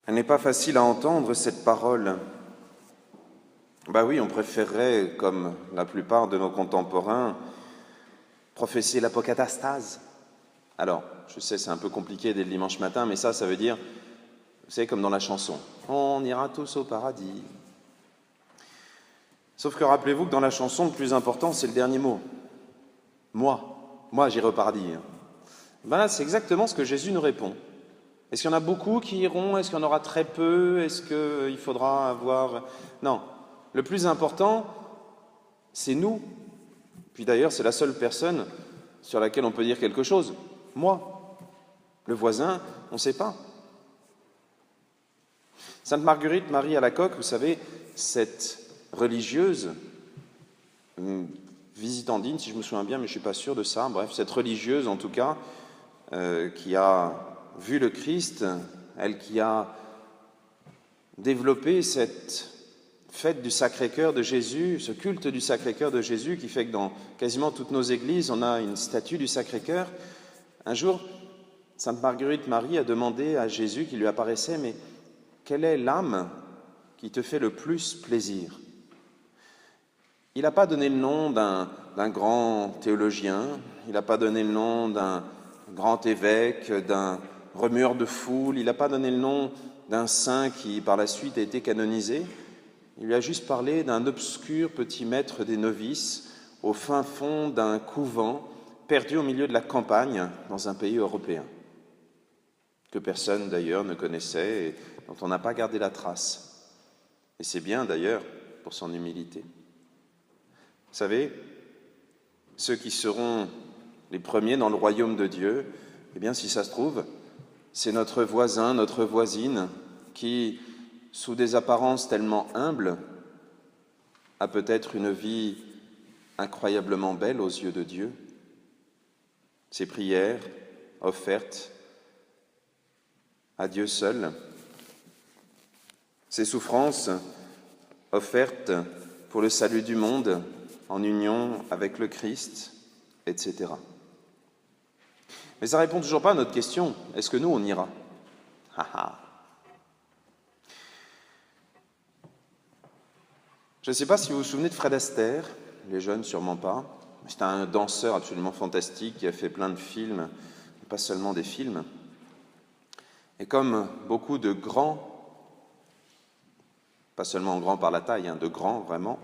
Elle n'est pas facile à entendre, cette parole. Bah oui, on préférerait, comme la plupart de nos contemporains, professer l'apocatastase. Alors, je sais, c'est un peu compliqué dès le dimanche matin, mais ça veut dire, vous savez, comme dans la chanson, on ira tous au paradis. Sauf que rappelez-vous que dans la chanson, le plus important, c'est le dernier mot. Moi, j'irai au paradis. Ben là, c'est exactement ce que Jésus nous répond. Est-ce qu'il y en a beaucoup qui iront? Est-ce qu'il y en aura très peu? Est-ce qu'il faudra avoir... Non. Le plus important, c'est nous. Puis d'ailleurs, c'est la seule personne sur laquelle on peut dire quelque chose. Moi. Le voisin, on ne sait pas. Sainte Marguerite Marie Alacoque, vous savez, cette religieuse, visitandine, si je me souviens bien, mais je ne suis pas sûr de ça, bref, cette religieuse en tout cas, qui a vu le Christ, elle qui a développé cette fête du Sacré-Cœur de Jésus, ce culte du Sacré-Cœur de Jésus qui fait que dans quasiment toutes nos églises, on a une statue du Sacré-Cœur. Un jour, Sainte Marguerite Marie a demandé à Jésus qui lui apparaissait, mais quelle est l'âme qui te fait le plus plaisir? Il n'a pas donné le nom d'un grand théologien, il n'a pas donné le nom d'un grand évêque, d'un remueur de foule, il n'a pas donné le nom d'un saint qui par la suite a été canonisé. Il lui a juste parlé d'un obscur petit maître des novices au fin fond d'un couvent perdu au milieu de la campagne dans un pays européen, que personne d'ailleurs ne connaissait et dont on n'a pas gardé la trace. Et c'est bien d'ailleurs pour son humilité. Vous savez, ceux qui seront les premiers dans le royaume de Dieu, eh bien, si ça se trouve, c'est notre voisin, notre voisine, qui, sous des apparences tellement humbles, a peut-être une vie incroyablement belle aux yeux de Dieu. Ses prières offertes à Dieu seul, ses souffrances offertes pour le salut du monde, en union avec le Christ, etc. Mais ça ne répond toujours pas à notre question. Est-ce que nous, on ira? Je ne sais pas si vous vous souvenez de Fred Astaire, les jeunes sûrement pas. C'est un danseur absolument fantastique qui a fait plein de films, pas seulement des films. Et comme beaucoup de grands, pas seulement grands par la taille, de grands vraiment,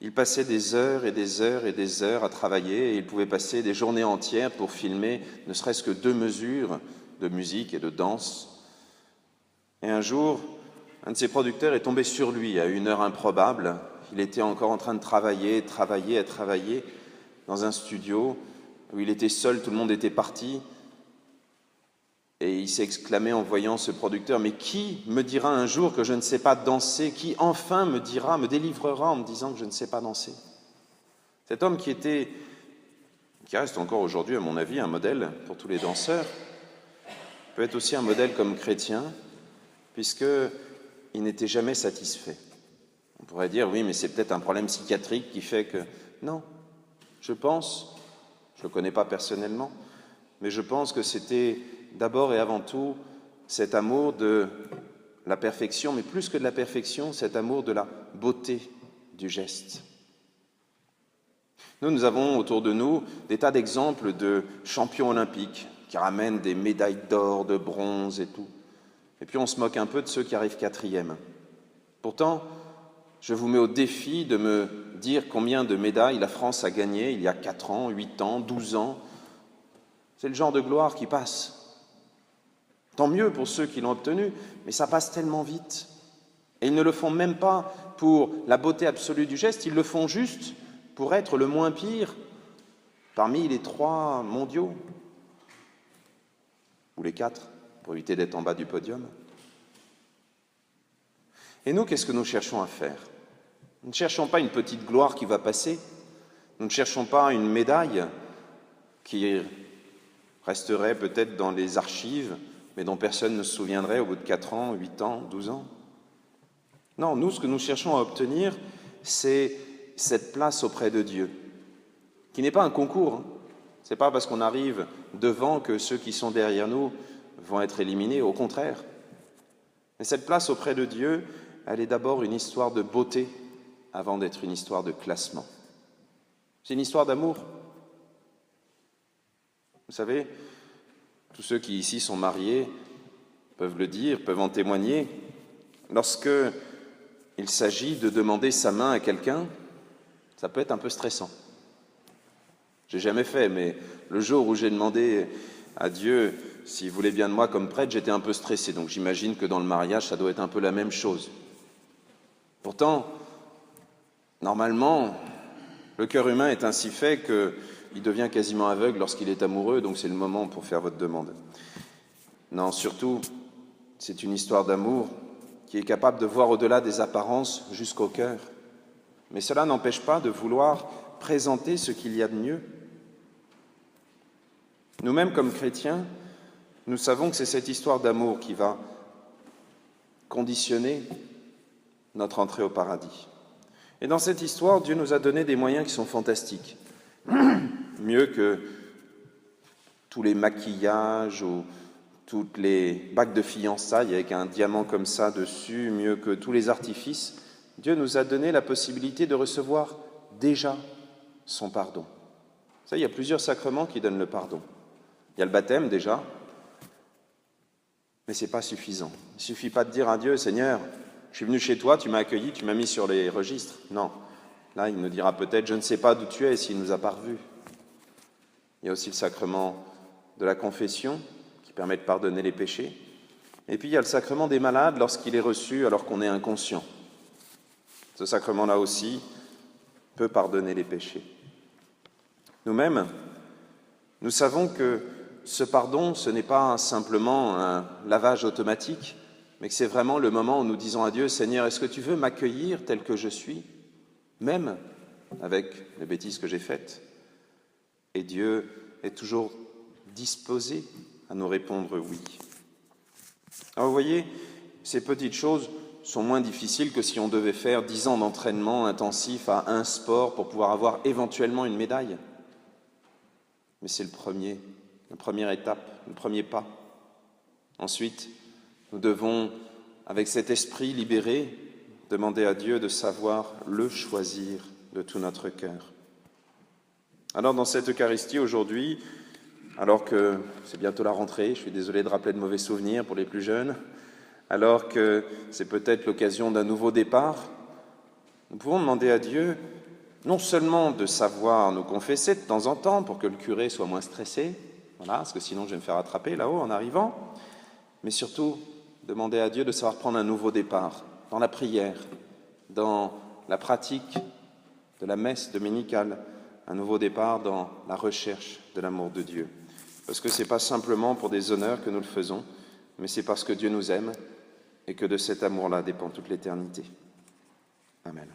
il passait des heures et des heures et des heures à travailler et il pouvait passer des journées entières pour filmer ne serait-ce que 2 mesures de musique et de danse. Et un jour, un de ses producteurs est tombé sur lui à une heure improbable. Il était encore en train de travailler dans un studio où il était seul, tout le monde était parti. Et il s'est exclamé en voyant ce producteur, « Mais qui me dira un jour que je ne sais pas danser? Qui enfin me délivrera en me disant que je ne sais pas danser ?» Cet homme qui reste encore aujourd'hui, à mon avis, un modèle pour tous les danseurs, peut être aussi un modèle comme chrétien, puisqu'il n'était jamais satisfait. On pourrait dire, oui, mais c'est peut-être un problème psychiatrique qui fait que... Non, je pense, je ne le connais pas personnellement, mais je pense que c'était d'abord et avant tout cet amour de la perfection, mais plus que de la perfection, cet amour de la beauté du geste. Nous avons autour de nous des tas d'exemples de champions olympiques qui ramènent des médailles d'or, de bronze et tout. Et puis on se moque un peu de ceux qui arrivent 4e. Pourtant, je vous mets au défi de me dire combien de médailles la France a gagné il y a 4 ans, 8 ans, 12 ans. C'est le genre de gloire qui passe. Tant mieux pour ceux qui l'ont obtenu, mais ça passe tellement vite. Et ils ne le font même pas pour la beauté absolue du geste, ils le font juste pour être le moins pire parmi les 3 mondiaux, ou les 4, pour éviter d'être en bas du podium. Et nous, qu'est-ce que nous cherchons à faire? Nous ne cherchons pas une petite gloire qui va passer, nous ne cherchons pas une médaille qui resterait peut-être dans les archives, mais dont personne ne se souviendrait au bout de 4 ans, 8 ans, 12 ans. Non, nous, ce que nous cherchons à obtenir, c'est cette place auprès de Dieu, qui n'est pas un concours. Ce n'est pas parce qu'on arrive devant que ceux qui sont derrière nous vont être éliminés, au contraire. Mais cette place auprès de Dieu, elle est d'abord une histoire de beauté avant d'être une histoire de classement. C'est une histoire d'amour. Vous savez, tous ceux qui ici sont mariés peuvent le dire, peuvent en témoigner. Lorsque il s'agit de demander sa main à quelqu'un, ça peut être un peu stressant. J'ai jamais fait, mais le jour où j'ai demandé à Dieu s'il voulait bien de moi comme prêtre, j'étais un peu stressé. Donc j'imagine que dans le mariage, ça doit être un peu la même chose. Pourtant, normalement, le cœur humain est ainsi fait qu'il devient quasiment aveugle lorsqu'il est amoureux, donc c'est le moment pour faire votre demande. Non, surtout, c'est une histoire d'amour qui est capable de voir au-delà des apparences jusqu'au cœur. Mais cela n'empêche pas de vouloir présenter ce qu'il y a de mieux. Nous-mêmes, comme chrétiens, nous savons que c'est cette histoire d'amour qui va conditionner notre entrée au paradis. Et dans cette histoire, Dieu nous a donné des moyens qui sont fantastiques. Mieux que tous les maquillages ou toutes les bagues de fiançailles avec un diamant comme ça dessus, mieux que tous les artifices, Dieu nous a donné la possibilité de recevoir déjà son pardon. Ça, il y a plusieurs sacrements qui donnent le pardon. Il y a le baptême déjà, mais ce n'est pas suffisant. Il ne suffit pas de dire à Dieu, Seigneur, je suis venu chez toi, tu m'as accueilli, tu m'as mis sur les registres. Non, là il nous dira peut-être, je ne sais pas d'où tu es s'il ne nous a pas revus. Il y a aussi le sacrement de la confession qui permet de pardonner les péchés. Et puis il y a le sacrement des malades lorsqu'il est reçu alors qu'on est inconscient. Ce sacrement-là aussi peut pardonner les péchés. Nous-mêmes, nous savons que ce pardon, ce n'est pas simplement un lavage automatique, mais que c'est vraiment le moment où nous disons à Dieu, Seigneur, est-ce que tu veux m'accueillir tel que je suis, même avec les bêtises que j'ai faites? Et Dieu est toujours disposé à nous répondre oui. Alors vous voyez, ces petites choses sont moins difficiles que si on devait faire 10 ans d'entraînement intensif à un sport pour pouvoir avoir éventuellement une médaille. Mais c'est la première étape, le premier pas. Ensuite, nous devons, avec cet esprit libéré, demander à Dieu de savoir le choisir de tout notre cœur. Alors dans cette Eucharistie aujourd'hui, alors que c'est bientôt la rentrée, je suis désolé de rappeler de mauvais souvenirs pour les plus jeunes, alors que c'est peut-être l'occasion d'un nouveau départ, nous pouvons demander à Dieu non seulement de savoir nous confesser de temps en temps pour que le curé soit moins stressé, voilà, parce que sinon je vais me faire attraper là-haut en arrivant, mais surtout demander à Dieu de savoir prendre un nouveau départ dans la prière, dans la pratique de la messe dominicale, un nouveau départ dans la recherche de l'amour de Dieu. Parce que ce n'est pas simplement pour des honneurs que nous le faisons, mais c'est parce que Dieu nous aime et que de cet amour-là dépend toute l'éternité. Amen.